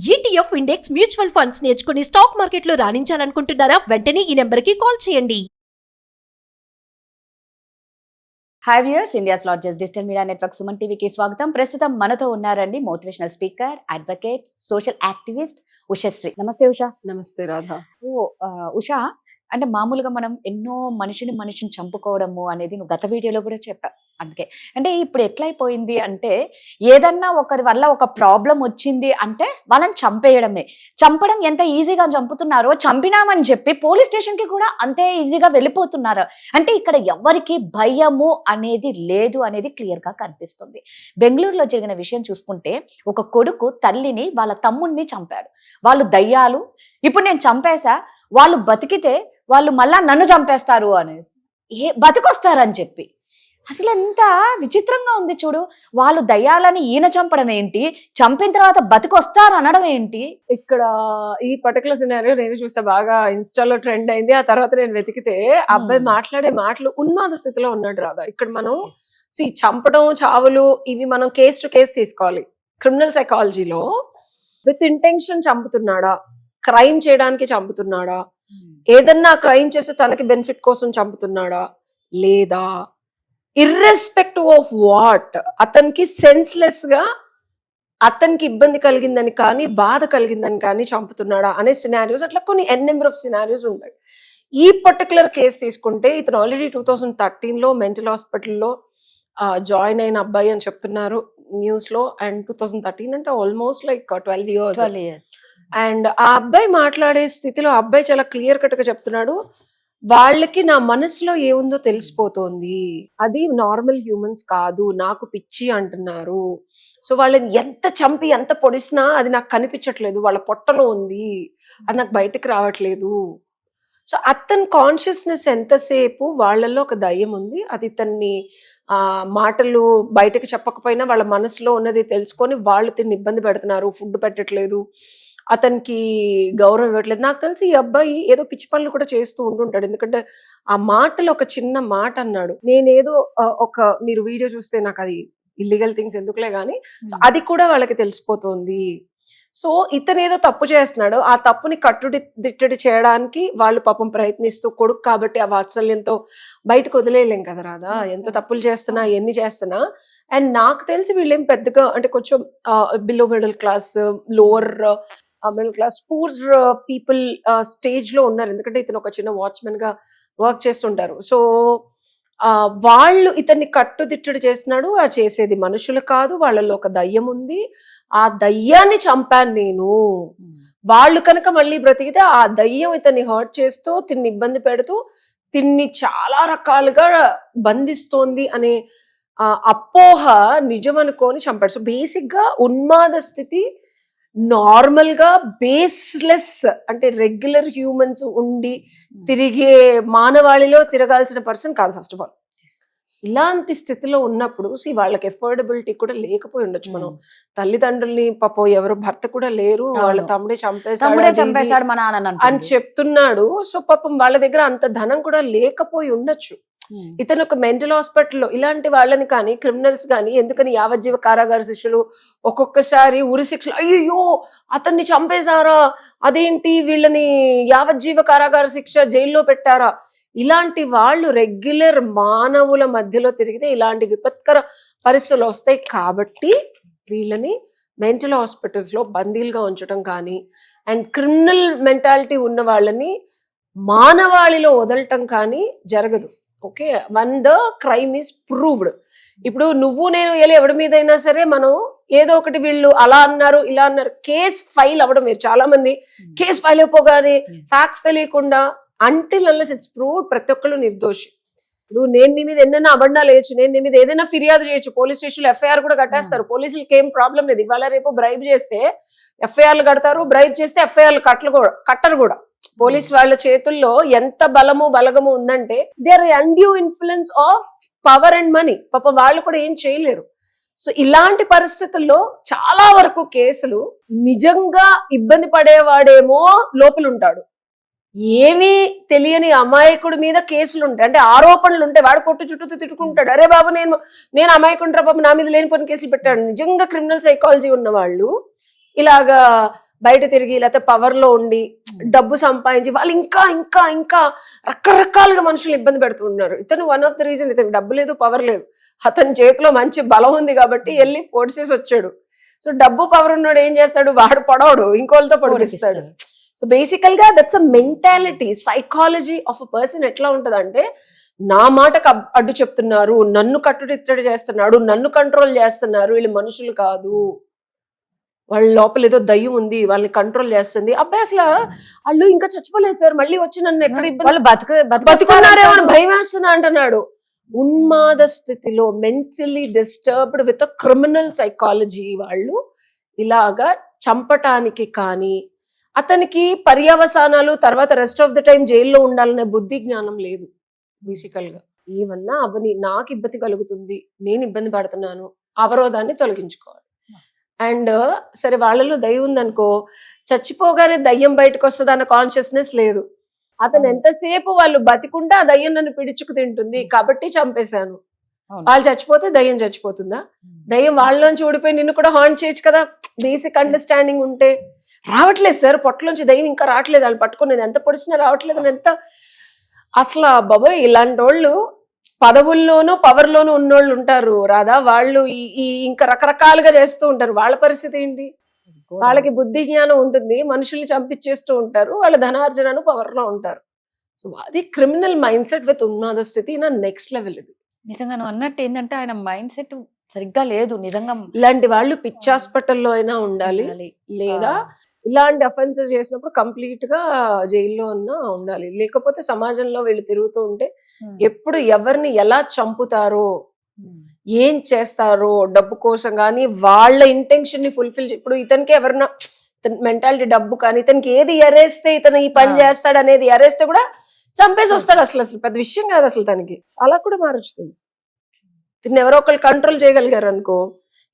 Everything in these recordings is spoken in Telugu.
ETF ఇండెక్స్ మ్యూచువల్ ఫండ్స్ నేర్చుకుని స్టాక్ మార్కెట్లో రాణించాలనుకుంటున్నారా? వెంటనే ఈ నెంబర్కి కాల్ చేయండి. High viewers, India's largest digital media network Suman టీవీకి స్వాగతం. ప్రస్తుతం మనతో ఉన్నారండి motivational speaker, advocate, social activist Ushasri. నమస్తే ఉషా. నమస్తే రాధా. ఉషా, అంటే మామూలుగా మనం ఎన్నో మనిషిని చంపుకోవడము అనేది నువ్వు గత వీడియోలో కూడా చెప్పావు. అందుకే అంటే ఇప్పుడు ఎట్లయిపోయింది అంటే ఏదన్నా ఒకరి వల్ల ఒక ప్రాబ్లం వచ్చింది అంటే వాళ్ళని చంపడం ఎంత ఈజీగా చంపుతున్నారో, చంపినామని చెప్పి పోలీస్ స్టేషన్కి కూడా అంతే ఈజీగా వెళ్ళిపోతున్నారు. అంటే ఇక్కడ ఎవరికి భయము అనేది లేదు అనేది క్లియర్గా కనిపిస్తుంది. బెంగళూరులో జరిగిన విషయం చూసుకుంటే ఒక కొడుకు తల్లిని వాళ్ళ తమ్ముడిని చంపాడు. వాళ్ళు దయ్యాలు, ఇప్పుడు నేను చంపేశా, వాళ్ళు బతికితే వాళ్ళు మళ్ళా నన్ను చంపేస్తారు అనేసి బతికొస్తారని చెప్పి. అసలు ఎంత విచిత్రంగా ఉంది చూడు. వాళ్ళు దయ్యాలని ఈయన చంపడం ఏంటి, చంపిన తర్వాత బతికొస్తారు అనడం ఏంటి? ఇక్కడ ఈ పర్టికులర్ సినారియో నేను చూసా, బాగా ఇన్స్టాలో ట్రెండ్ అయింది. ఆ తర్వాత నేను వెతికితే అబ్బాయి మాట్లాడే మాటలు ఉన్మాద స్థితిలో ఉన్నాడు రాదా. ఇక్కడ మనం చంపడం, చావులు ఇవి మనం కేస్ టు కేస్ తీసుకోవాలి. క్రిమినల్ సైకాలజీలో విత్ ఇంటెన్షన్ చంపుతున్నాడా, క్రైమ్ చేయడానికి చంపుతున్నాడా, ఏదన్నా క్రైమ్ చేసి తనకి బెనిఫిట్ కోసం చంపుతున్నాడా, లేదా ఇర్రెస్పెక్టివ్ ఆఫ్ వాట్ అతనికి సెన్స్లెస్ గా అతనికి ఇబ్బంది కలిగిందని కానీ బాధ కలిగిందని కానీ చంపుతున్నాడా అనే సినారియోస్, అట్లా కొన్ని నెంబర్ ఆఫ్ సినారియోస్ ఉంటాయి. ఈ పర్టికులర్ కేసు తీసుకుంటే ఇతను ఆల్రెడీ 2013లో మెంటల్ హాస్పిటల్లో జాయిన్ అయిన అబ్బాయి అని చెప్తున్నారు న్యూస్ లో. అండ్ 2013 అంటే ఆల్మోస్ట్ లైక్ 12 years. అండ్ ఆ అబ్బాయి మాట్లాడే స్థితిలో అబ్బాయి చాలా క్లియర్ కట్ గా చెప్తున్నాడు, వాళ్ళకి నా మనసులో ఏముందో తెలిసిపోతోంది, అది నార్మల్ హ్యూమన్స్ కాదు, నాకు పిచ్చి అంటున్నారు. సో వాళ్ళని ఎంత చంపి ఎంత పొడిసినా అది నాకు కనిపించట్లేదు, వాళ్ళ పొట్టలో ఉంది, అది నాకు బయటకు రావట్లేదు. సో అతని కాన్షియస్నెస్ ఎంతసేపు వాళ్ళల్లో ఒక దయ్యం ఉంది, అది ఇతన్ని మాటలు బయటకు చెప్పకపోయినా వాళ్ళ మనసులో ఉన్నది తెలుసుకొని వాళ్ళు తిని ఇబ్బంది పెడుతున్నారు, ఫుడ్ పెట్టట్లేదు, అతనికి గౌరవం ఇవ్వట్లేదు. నాకు తెలిసి ఈ అబ్బాయి ఏదో పిచ్చి పనులు కూడా చేస్తూ ఉంటుంటాడు. ఎందుకంటే ఆ మాటలు ఒక చిన్న మాట అన్నాడు, నేనేదో మీరు వీడియో చూస్తే నాకు అది ఇల్లీగల్ థింగ్స్ ఎందుకులే గానీ అది కూడా వాళ్ళకి తెలిసిపోతుంది. సో ఇతను ఏదో తప్పు చేస్తున్నాడు, ఆ తప్పుని దిట్టడి చేయడానికి వాళ్ళు పాపం ప్రయత్నిస్తూ, కొడుకు కాబట్టి ఆ వాత్సల్యంతో బయటకు వదిలేయలేం కదా రాదా, ఎంత తప్పులు చేస్తున్నా ఎన్ని చేస్తున్నా. అండ్ నాకు తెలిసి వీళ్ళేం పెద్దగా అంటే కొంచెం below middle class, lower middle class, poor people stage లో ఉన్నారు. ఎందుకంటే ఇతను ఒక చిన్న వాచ్మెన్ గా వర్క్ చేస్తుంటారు. సో వాళ్ళు ఇతన్ని కట్టుదిట్టడి చేస్తున్నాడు. ఆ చేసేది మనుషులు కాదు, వాళ్ళలో ఒక దయ్యం ఉంది, ఆ దయ్యాన్ని చంపాను నేను. వాళ్ళు కనుక మళ్ళీ బ్రతికితే ఆ దయ్యం ఇతన్ని హర్ట్ చేస్తూ, తిన్ని ఇబ్బంది పెడుతూ, తిన్ని చాలా రకాలుగా బంధిస్తోంది అనే అపోహ నిజం అనుకొని చంపాడు. సో బేసిక్ గా ఉన్మాద స్థితి నార్మల్ గా బేస్లెస్, అంటే రెగ్యులర్ హ్యూమన్స్ ఉండి తిరిగే మానవాళిలో తిరగాల్సిన పర్సన్ కాదు ఫస్ట్ ఆఫ్ ఆల్. ఇలాంటి స్థితిలో ఉన్నప్పుడు వాళ్ళకి ఎఫోర్డబిలిటీ కూడా లేకపోయి ఉండొచ్చు. మనం తల్లిదండ్రుల్ని పాపం ఎవరు భర్త కూడా లేరు, వాళ్ళ తమ్ముడే చంపేశాడు మా నాన్న అని చెప్తున్నాడు. సో పాపం వాళ్ళ దగ్గర అంత ధనం కూడా లేకపోయి ఉండొచ్చు. ఇతను ఒక మెంటల్ హాస్పిటల్లో ఇలాంటి వాళ్ళని కానీ, క్రిమినల్స్ కానీ, ఎందుకని యావజ్జీవ కారాగార శిక్షలు, ఒక్కొక్కసారి ఉరి శిక్షలు, అయ్యో అతన్ని చంపేశారా, అదేంటి వీళ్ళని యావజ్జీవ కారాగార శిక్ష జైల్లో పెట్టారా, ఇలాంటి వాళ్ళు రెగ్యులర్ మానవుల మధ్యలో తిరిగితే ఇలాంటి విపత్కర పరిస్థితులు వస్తాయి. కాబట్టి వీళ్ళని మెంటల్ హాస్పిటల్స్ లో బందీలుగా ఉంచడం కానీ, అండ్ క్రిమినల్ మెంటాలిటీ ఉన్న వాళ్ళని మానవాళిలో వదలటం కానీ జరగదు. Okay, one the crime is proved. ఇప్పుడు నువ్వు నేను ఎవరి మీద అయినా సరే మనం ఏదో ఒకటి వీళ్ళు అలా అన్నారు ఇలా అన్నారు, కేస్ ఫైల్ అవ్వడం మీరు చాలా మంది కేసు ఫైల్ అయిపోగానే ఫ్యాక్ట్స్ తెలియకుండా అంటిల్ అన్లెస్ ఇట్స్ ప్రూవ్డ్ ప్రతి ఒక్కళ్ళు నిర్దోషి. ఇప్పుడు నేను నీ మీద ఎన్నైనా అబండాలు వేయచ్చు, నేను నీ మీద ఏదైనా ఫిర్యాదు చేయొచ్చు, పోలీస్ స్టేషన్లో ఎఫ్ఐఆర్ కూడా కట్టేస్తారు. పోలీసులకి ఏం ప్రాబ్లం లేదు. ఇవాళ రేపు బ్రైబ్ చేస్తే ఎఫ్ఐఆర్లు కడతారు, బ్రైబ్ చేస్తే ఎఫ్ఐఆర్లు కట్టరు కూడా. పోలీస్ వాళ్ళ చేతుల్లో ఎంత బలగము ఉందంటే they are undue influence of power and money. పాప వాళ్ళు కూడా ఏం చేయలేరు. సో ఇలాంటి పరిస్థితుల్లో చాలా వరకు కేసులు నిజంగా ఇబ్బంది పడేవాడేమో లోపల ఉంటాడు, ఏమీ తెలియని అమాయకుడి మీద కేసులు ఉంటాయి, అంటే ఆరోపణలు ఉంటాయి, వాడు కొట్టు చుట్టూ తిట్టుకుంటాడు, అరే బాబు నేను అమాయకుండ్రా బాబు, నా మీద లేనిపోయిన కేసులు పెట్టాడు. నిజంగా క్రిమినల్ సైకాలజీ ఉన్న వాళ్ళు ఇలాగా బయట తిరిగి లేకపోతే పవర్ లో ఉండి డబ్బు సంపాదించి వాళ్ళు ఇంకా ఇంకా ఇంకా రకరకాలుగా మనుషులు ఇబ్బంది పెడుతున్నారు. ఇతను వన్ ఆఫ్ ద రీజన్, ఇతను డబ్బు లేదు పవర్ లేదు, అతని చేతిలో మంచి బలం ఉంది కాబట్టి వెళ్ళి పొడిసేసి వచ్చాడు. సో డబ్బు పవర్ ఉన్నాడు ఏం చేస్తాడు, వాడు పొడవడు, ఇంకోళ్ళతో పొడిపిస్తాడు. సో బేసికల్ గా that's a mentality, psychology of a person. ఎట్లా ఉంటది అంటే, నా మాటకు అడ్డు చెప్తున్నారు, నన్ను కట్టుదిట్టడి చేస్తున్నాడు, నన్ను కంట్రోల్ చేస్తున్నారు, వీళ్ళు మనుషులు కాదు, వాళ్ళ లోపల ఏదో దయ్యం ఉంది వాళ్ళని కంట్రోల్ చేస్తుంది. అబ్బాయి అసలు వాళ్ళు ఇంకా చచ్చిపోలేదు సార్, మళ్ళీ వచ్చి నన్ను ఎక్కడ ఇబ్బంది బతుకున్నారేమో అని భయం వేస్తుంది అంటున్నాడు. ఉన్మాద స్థితిలో, mentally disturbed with criminal psychology వాళ్ళు ఇలాగా చంపటానికి కానీ, అతనికి పర్యవసానాలు తర్వాత రెస్ట్ ఆఫ్ ద టైం జైల్లో ఉండాలనే బుద్ధి జ్ఞానం లేదు. బేసికల్ గా ఏమన్నా అవని నాకు ఇబ్బంది కలుగుతుంది, నేను ఇబ్బంది పడుతున్నాను, అవరోధాన్ని తొలగించుకోవాలి. అండ్ సరే వాళ్ళలో దయ్యం ఉందనుకో, చచ్చిపోగానే దయ్యం బయటకు వస్తుంది అన్న కాన్షియస్నెస్ లేదు. అతను ఎంతసేపు వాళ్ళు బతికుంటే ఆ దయ్యం నన్ను పిడుచుకు తింటుంది కాబట్టి చంపేశాను. వాళ్ళు చచ్చిపోతే దయ్యం చచ్చిపోతుందా? దయ్యం వాళ్ళలోంచి ఊడిపోయి నిన్ను కూడా హార్న్ చేయొచ్చు కదా. బేసిక్ అండర్స్టాండింగ్ ఉంటే. రావట్లేదు సార్, పొట్టలోంచి దయ్యం ఇంకా రావట్లేదు, వాళ్ళు పట్టుకునేది ఎంత పొడిచినా రావట్లేదు అని ఎంత అసలు బాబోయ్. ఇలాంటి వాళ్ళు పదవుల్లోనూ పవర్ లోనూ ఉన్నోళ్ళు ఉంటారు రాదా, వాళ్ళు ఈ ఇంకా రకరకాలుగా చేస్తూ ఉంటారు. వాళ్ళ పరిస్థితి ఏంటి? వాళ్ళకి బుద్ధి జ్ఞానం ఉంటుంది, మనుషుల్ని చంపించేస్తూ ఉంటారు, వాళ్ళ ధనార్జనను పవర్ లో ఉంటారు. సో అది క్రిమినల్ మైండ్ సెట్ విత్ ఉన్మాద స్థితి నా నెక్స్ట్ లెవెల్. ఇది నిజంగా నువ్వు అన్నట్టు ఏంటంటే ఆయన మైండ్ సెట్ సరిగ్గా లేదు నిజంగా. ఇలాంటి వాళ్ళు పిచ్చి హాస్పిటల్లో అయినా ఉండాలి, లేదా ఇలాంటి అఫెన్సెస్ చేసినప్పుడు కంప్లీట్ గా జైల్లో ఉండాలి. లేకపోతే సమాజంలో వీళ్ళు తిరుగుతూ ఉంటే ఎప్పుడు ఎవరిని ఎలా చంపుతారో, ఏం చేస్తారో డబ్బు కోసం కానీ, వాళ్ళ ఇంటెన్షన్ ని ఫుల్ఫిల్. ఇప్పుడు ఇతనికి ఎవరన్నా మెంటాలిటీ డబ్బు కానీ, ఇతనికి ఏది ఎరేస్తే ఇతను ఈ పని చేస్తాడు అనేది ఎరేస్తే కూడా చంపేసి వస్తాడు. అసలు పెద్ద విషయం కాదు అసలు తనకి. అలా కూడా మారుస్తుంది. దీన్ని ఎవరో ఒకళ్ళు కంట్రోల్ చేయగలిగారు అనుకో,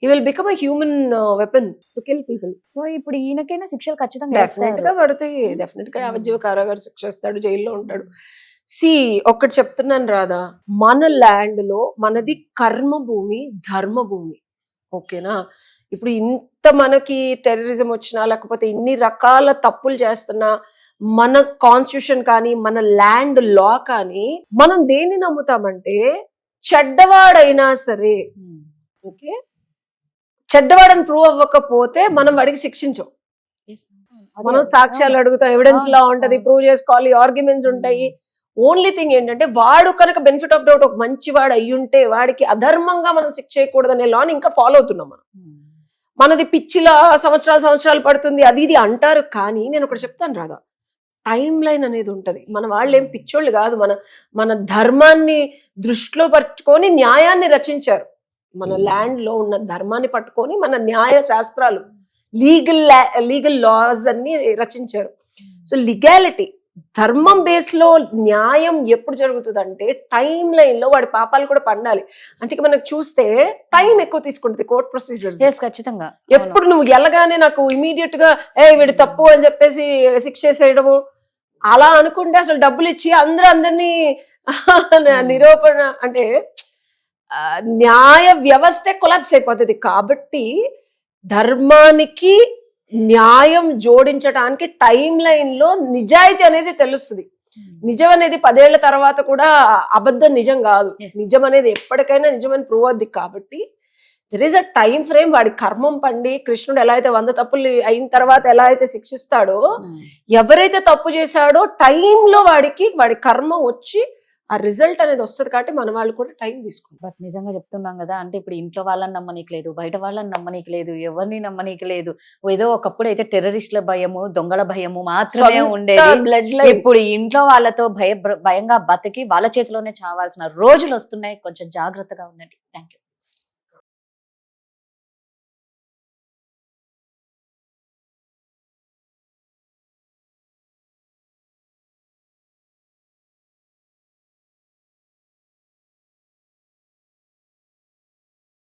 he will become a human weapon to kill people. So ఇప్పుడు ఈయనకైనా శిక్షలు ఖచ్చితంగా డెఫినెట్ గా పడతాయి. డెఫినెట్ గా యావజ్జీవ కారాగార శిక్ష ఇస్తాడు, జైల్లో ఉంటాడు. ఒక్కటి చెప్తున్నాను రాదా, మన ల్యాండ్ లో మనది కర్మ భూమి, ధర్మ భూమి. ఓకేనా? ఇప్పుడు ఇంత మనకి టెర్రరిజం వచ్చినా, లేకపోతే ఇన్ని రకాల తప్పులు చేస్తున్నా, మన కాన్స్టిట్యూషన్ కానీ, మన ల్యాండ్ లా కానీ, మనం దేన్ని నమ్ముతామంటే, చెడ్డవాడైనా సరే, ఓకే, చెడ్డవాడని ప్రూవ్ అవ్వకపోతే మనం వాడికి శిక్షించం. మనం సాక్ష్యాలు అడుగుతాం, ఎవిడెన్స్ లా ఉంటది, ప్రూవ్ చేసుకోవాలి, ఆర్గ్యుమెంట్స్ ఉంటాయి. ఓన్లీ థింగ్ ఏంటంటే, వాడు కనుక బెనిఫిట్ ఆఫ్ డౌట్ ఒక మంచి వాడు అయ్యుంటే వాడికి అధర్మంగా మనం శిక్ష చేయకూడదనే లాని ఇంకా ఫాలో అవుతున్నాం మనం. మనది పిచ్చిలా సంవత్సరాలు పడుతుంది అది ఇది అంటారు. కానీ నేను ఒకటి చెప్తాను రాదా, టైం లైన్ అనేది ఉంటది. మన వాళ్ళు ఏం పిచ్చోళ్ళు కాదు, మన ధర్మాన్ని దృష్టిలో పట్టుకొని న్యాయాన్ని రచించారు. మన ల్యాండ్ లో ఉన్న ధర్మాన్ని పట్టుకొని మన న్యాయ శాస్త్రాలు, లీగల్ లాస్ అన్ని రచించారు. సో లీగాలిటీ, ధర్మం బేస్ లో న్యాయం ఎప్పుడు జరుగుతుంది అంటే, టైం లైన్ లో వాడి పాపాలు కూడా పండాలి. అందుకే మనకు చూస్తే టైం ఎక్కువ తీసుకుంటుంది కోర్ట్ ప్రొసీజర్స్. ఖచ్చితంగా ఎప్పుడు నువ్వు ఎలాగానే నాకు ఇమీడియట్ గా వీడి తప్పు అని చెప్పేసి శిక్ష చేసేయడము అలా అనుకుంటే, అసలు డబ్బులు ఇచ్చి అందరినీ నిరూపణ అంటే న్యాయ వ్యవస్థే కొలాప్స్ అయిపోతుంది. కాబట్టి ధర్మానికి న్యాయం జోడించడానికి టైం లైన్ లో నిజాయితీ అనేది తెలుస్తుంది. నిజం అనేది 10 ఏళ్ల తర్వాత కూడా అబద్ధం నిజం కాదు. నిజం అనేది ఎప్పటికైనా నిజమని ప్రూవ్ అవుద్ది. కాబట్టి there is a time frame. వాడి కర్మం పండి, కృష్ణుడు ఎలా అయితే 100 తప్పులు అయిన తర్వాత ఎలా అయితే శిక్షిస్తాడో, ఎవరైతే తప్పు చేశాడో టైంలో వాడి కర్మ వచ్చి ఆ రిజల్ట్ అనేది వస్తుంది. కాబట్టి మన వాళ్ళు కూడా టైం తీసుకుంటారు. బట్ నిజంగా చెప్తున్నాం కదా, అంటే ఇప్పుడు ఇంట్లో వాళ్ళని నమ్మనీకి లేదు, బయట వాళ్ళని నమ్మనీకి లేదు, ఎవరిని నమ్మనీకి లేదు. ఏదో ఒకప్పుడు అయితే టెర్రరిస్టుల భయము, దొంగల భయము మాత్రమే ఉండేది. ఇప్పుడు ఇంట్లో వాళ్ళతో భయంగా బతికి వాళ్ళ చేతిలోనే చావాల్సిన రోజులు వస్తున్నాయి. కొంచెం జాగ్రత్తగా ఉండండి. Thank you.